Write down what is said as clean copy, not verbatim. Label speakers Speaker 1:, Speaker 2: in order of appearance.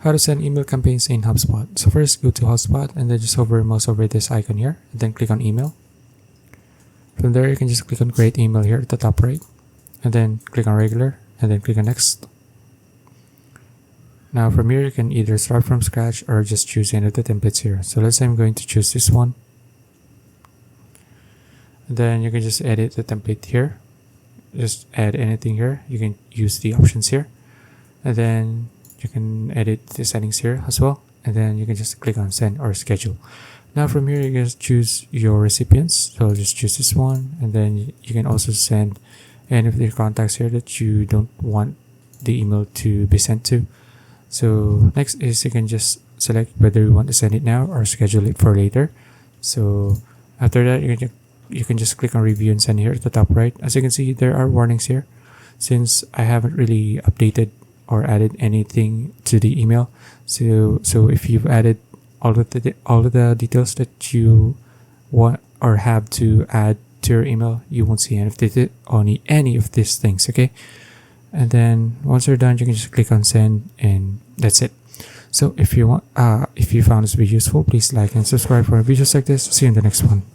Speaker 1: How to send email campaigns in HubSpot. So first, go to HubSpot and then just hover mouse over this icon here and then click on email. From there, you can just click on create email here at the top right and then click on regular and then click on next. Now from here, you can either start from scratch or just choose any of the templates here. So let's say I'm going to choose this one. And then you can just edit the template here. Just add anything here. You can use the options here. And then you can edit the settings here as well. And then you can just click on send or schedule. Now from here, you can just choose your recipients. So just choose this one. And then you can also send any of your contacts here that you don't want the email to be sent to. So next is you can just select whether you want to send it now or schedule it for later. So after that, you can just click on review and send here at the top right. As you can see, there are warnings here since I haven't really updated or added anything to the email. So if you've added all of the details that you want or have to add to your email, you won't see any of these things. Okay, and then once you're done, you can just click on send, and that's it. So if you found this video useful, please like and subscribe for videos like this. See you in the next one.